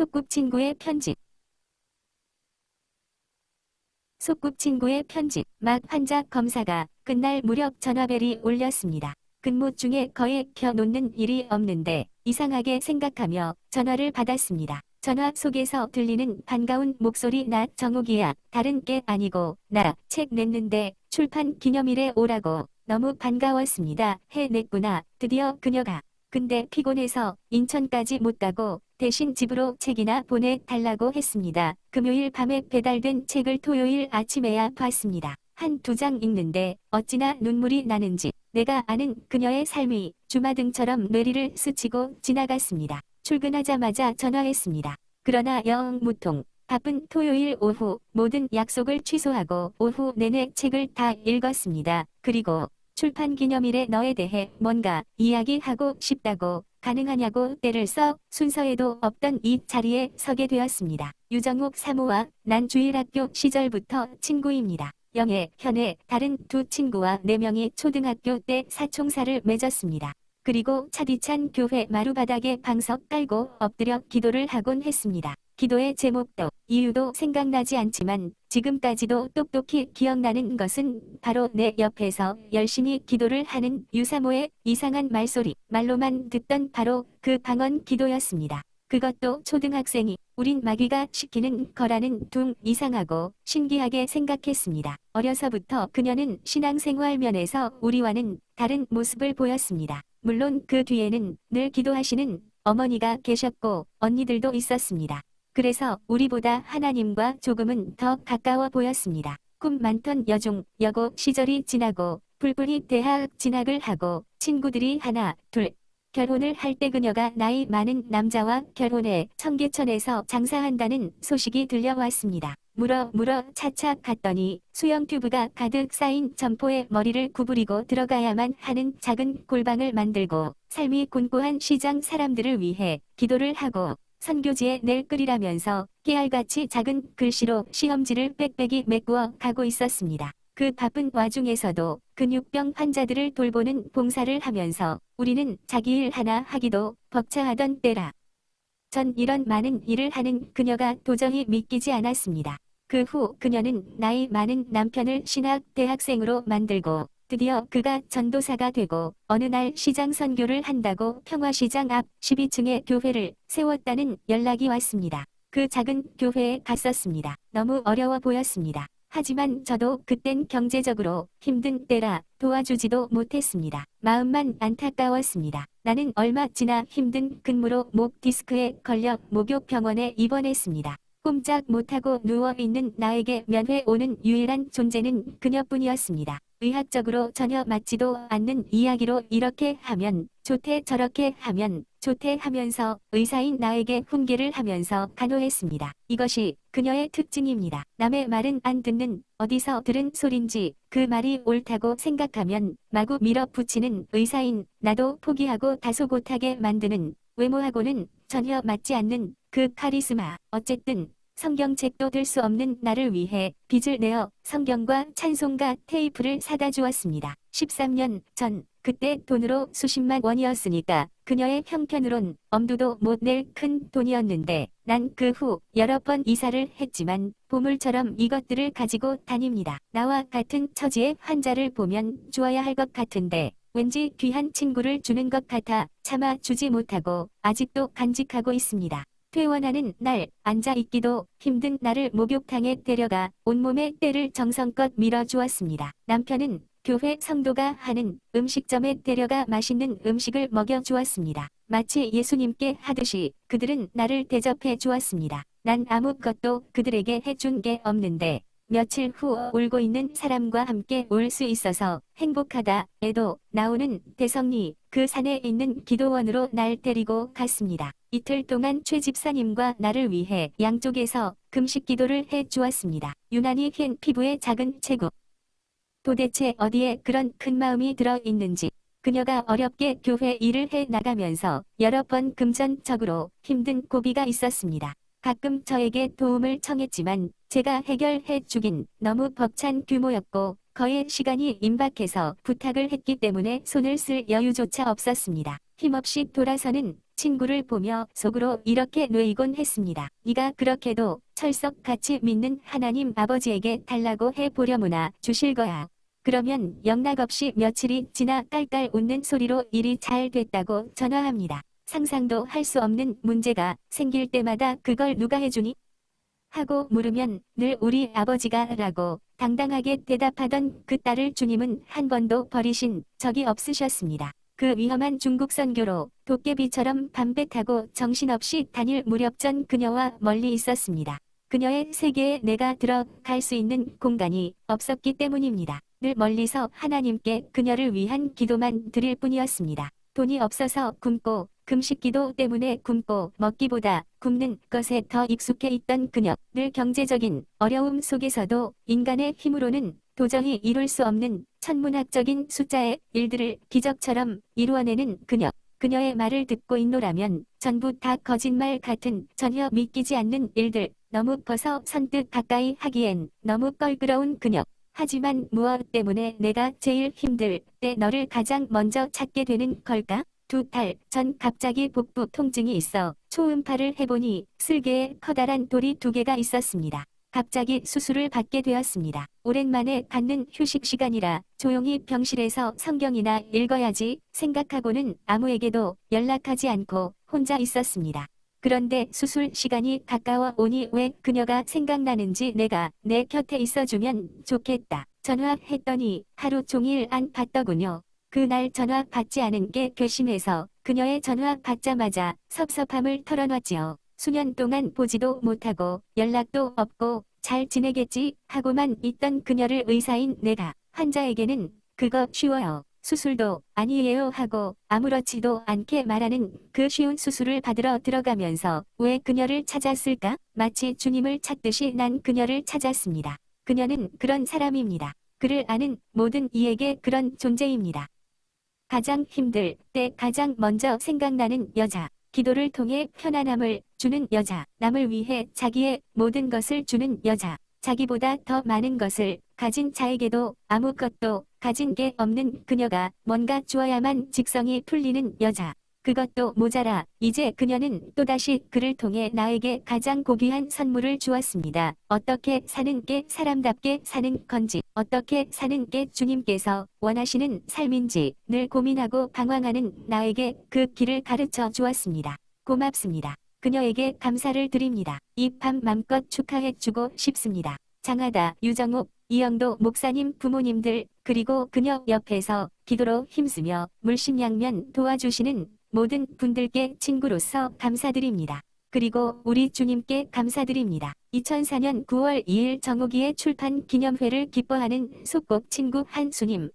소꿉친구의 편집. 소꿉친구의 편집. 막 환자 검사가 끝날 무렵 전화벨이 울렸습니다. 근무 중에 거의 켜놓는 일이 없는데 이상하게 생각하며 전화를 받았습니다. 전화 속에서 들리는 반가운 목소리. 나 정욱이야. 다른 게 아니고 나 책 냈는데 출판 기념일에 오라고. 너무 반가웠습니다. 해냈구나. 드디어 그녀가. 근데 피곤해서 인천까지 못 가고 대신 집으로 책이나 보내달라고 했습니다. 금요일 밤에 배달된 책을 토요일 아침에야 봤습니다. 한두 장 읽는데 어찌나 눈물이 나는지 내가 아는 그녀의 삶이 주마등처럼 뇌리를 스치고 지나갔습니다. 출근하자마자 전화했습니다. 그러나 영 무통. 바쁜 토요일 오후 모든 약속을 취소하고 오후 내내 책을 다 읽었습니다. 그리고 출판 기념일에 너에 대해 뭔가 이야기하고 싶다고 가능하냐고 때를 써 순서에도 없던 이 자리에 서게 되었습니다. 유정욱 사모와 난 주일학교 시절부터 친구입니다. 영애, 현애, 다른 두 친구와 4명이 초등학교 때 사총사를 맺었습니다. 그리고 차디찬 교회 마루바닥에 방석 깔고 엎드려 기도를 하곤 했습니다. 기도의 제목도 이유도 생각나지 않지만 지금까지도 똑똑히 기억나는 것은 바로 내 옆에서 열심히 기도를 하는 유사모의 이상한 말소리, 말로만 듣던 바로 그 방언 기도였습니다. 그것도 초등학생이 우린 마귀가 시키는 거라는 둥 이상하고 신기하게 생각했습니다. 어려서부터 그녀는 신앙생활 면에서 우리와는 다른 모습을 보였습니다. 물론 그 뒤에는 늘 기도하시는 어머니가 계셨고 언니들도 있었습니다. 그래서 우리보다 하나님과 조금은 더 가까워 보였습니다. 꿈 많던 여중, 여고 시절이 지나고 불불이 대학 진학을 하고 친구들이 하나, 둘 결혼을 할 때 그녀가 나이 많은 남자와 결혼해 청계천에서 장사한다는 소식이 들려왔습니다. 물어 차차 갔더니 수영 튜브가 가득 쌓인 점포에 머리를 구부리고 들어가야만 하는 작은 골방을 만들고 삶이 곤고한 시장 사람들을 위해 기도를 하고 선교지에 낼 끓이라면서 깨알같이 작은 글씨로 시험지를 빽빽이 메꾸어 가고 있었습니다. 그 바쁜 와중에서도 근육병 환자들을 돌보는 봉사를 하면서 우리는 자기 일 하나 하기도 벅차하던 때라. 전 이런 많은 일을 하는 그녀가 도저히 믿기지 않았습니다. 그 후 그녀는 나이 많은 남편을 신학 대학생으로 만들고 드디어 그가 전도사가 되고 어느 날 시장 선교를 한다고 평화시장 앞 12층에 교회를 세웠다는 연락이 왔습니다. 그 작은 교회에 갔었습니다. 너무 어려워 보였습니다. 하지만 저도 그땐 경제적으로 힘든 때라 도와주지도 못했습니다. 마음만 안타까웠습니다. 나는 얼마 지나 힘든 근무로 목 디스크에 걸려 목욕병원에 입원했습니다. 꼼짝 못하고 누워있는 나에게 면회 오는 유일한 존재는 그녀뿐이었습니다. 의학적으로 전혀 맞지도 않는 이야기로 이렇게 하면 좋대 저렇게 하면 좋대 하면서 의사인 나에게 훈계를 하면서 간호했습니다. 이것이 그녀의 특징입니다. 남의 말은 안 듣는 어디서 들은 소린지 그 말이 옳다고 생각하면 마구 밀어붙이는 의사인 나도 포기하고 다소곳하게 만드는 외모하고는 전혀 맞지 않는 그 카리스마. 어쨌든 성경책도 들 수 없는 나를 위해 빚을 내어 성경과 찬송가 테이프를 사다 주었습니다. 13년 전 그때 돈으로 수십만 원이었으니까 그녀의 형편으론 엄두도 못 낼 큰 돈이었는데 난 그 후 여러 번 이사를 했지만 보물처럼 이것들을 가지고 다닙니다. 나와 같은 처지의 환자를 보면 주어야 할 것 같은데 왠지 귀한 친구를 주는 것 같아 차마 주지 못하고 아직도 간직하고 있습니다. 퇴원하는 날 앉아있기도 힘든 나를 목욕탕에 데려가 온몸에 때를 정성껏 밀어주었습니다. 남편은 교회 성도가 하는 음식점에 데려가 맛있는 음식을 먹여주었습니다. 마치 예수님께 하듯이 그들은 나를 대접해 주었습니다. 난 아무것도 그들에게 해준 게 없는데 며칠 후 울고 있는 사람과 함께 올 수 있어서 행복하다 에도 나오는 대성리 그 산에 있는 기도원으로 날 데리고 갔습니다. 이틀 동안 최 집사님과 나를 위해 양쪽에서 금식 기도를 해 주었습니다. 유난히 흰 피부의 작은 체구. 도대체 어디에 그런 큰 마음이 들어 있는지. 그녀가 어렵게 교회 일을 해 나가면서 여러 번 금전적으로 힘든 고비가 있었습니다. 가끔 저에게 도움을 청했지만 제가 해결해 주긴 너무 벅찬 규모였고 거의 시간이 임박해서 부탁을 했기 때문에 손을 쓸 여유조차 없었습니다. 힘없이 돌아서는 친구를 보며 속으로 이렇게 뇌이곤 했습니다. 네가 그렇게도 철석같이 믿는 하나님 아버지에게 달라고 해보려무나 주실 거야. 그러면 영락없이 며칠이 지나 깔깔 웃는 소리로 일이 잘 됐다고 전화합니다. 상상도 할 수 없는 문제가 생길 때마다 그걸 누가 해주니? 하고 물으면 늘 우리 아버지가 라고 당당하게 대답하던 그 딸을 주님은 한 번도 버리신 적이 없으셨습니다. 그 위험한 중국 선교로 도깨비처럼 밤배 타고 정신없이 다닐 무렵 전 그녀와 멀리 있었습니다. 그녀의 세계에 내가 들어갈 수 있는 공간이 없었기 때문입니다. 늘 멀리서 하나님께 그녀를 위한 기도만 드릴 뿐이었습니다. 돈이 없어서 굶고 금식기도 때문에 굶고 먹기보다 굶는 것에 더 익숙해 있던 그녀. 늘 경제적인 어려움 속에서도 인간의 힘으로는 도저히 이룰 수 없는 천문학적인 숫자의 일들을 기적처럼 이루어내는 그녀. 그녀의 말을 듣고 있노라면 전부 다 거짓말 같은 전혀 믿기지 않는 일들. 너무 커서 선뜻 가까이 하기엔 너무 껄끄러운 그녀. 하지만 무엇 때문에 내가 제일 힘들 때 너를 가장 먼저 찾게 되는 걸까? 2달 전 갑자기 복부 통증이 있어 초음파를 해보니 슬개에 커다란 돌이 2개가 있었습니다. 갑자기 수술을 받게 되었습니다. 오랜만에 갖는 휴식 시간이라 조용히 병실에서 성경이나 읽어야지 생각하고는 아무에게도 연락하지 않고 혼자 있었습니다. 그런데 수술 시간이 가까워 오니 왜 그녀가 생각나는지 내가 내 곁에 있어주면 좋겠다. 전화했더니 하루 종일 안 받더군요. 그날 전화 받지 않은 게 괘씸해서 그녀의 전화 받자마자 섭섭함을 털어놨지요. 수년 동안 보지도 못하고 연락도 없고 잘 지내겠지 하고만 있던 그녀를 의사인 내가 환자에게는 그거 쉬워요. 수술도 아니에요 하고 아무렇지도 않게 말하는 그 쉬운 수술을 받으러 들어가면서 왜 그녀를 찾았을까? 마치 주님을 찾듯이 난 그녀를 찾았습니다. 그녀는 그런 사람입니다. 그를 아는 모든 이에게 그런 존재입니다. 가장 힘들 때 가장 먼저 생각나는 여자. 기도를 통해 편안함을 주는 여자. 남을 위해 자기의 모든 것을 주는 여자. 자기보다 더 많은 것을 가진 자에게도 아무것도 가진 게 없는 그녀가 뭔가 주어야만 직성이 풀리는 여자. 그것도 모자라 이제 그녀는 또다시 그를 통해 나에게 가장 고귀한 선물을 주었습니다. 어떻게 사는 게 사람답게 사는 건지, 어떻게 사는 게 주님께서 원하시는 삶인지 늘 고민하고 방황하는 나에게 그 길을 가르쳐 주었습니다. 고맙습니다. 그녀에게 감사를 드립니다. 이 밤 맘껏 축하해주고 싶습니다. 장하다, 유정옥, 이영도 목사님 부모님들 그리고 그녀 옆에서 기도로 힘쓰며 물심양면 도와주시는 모든 분들께 친구로서 감사드립니다. 그리고 우리 주님께 감사드립니다. 2004년 9월 2일 정옥이의 출판 기념회를 기뻐하는 속곡 친구 한수님.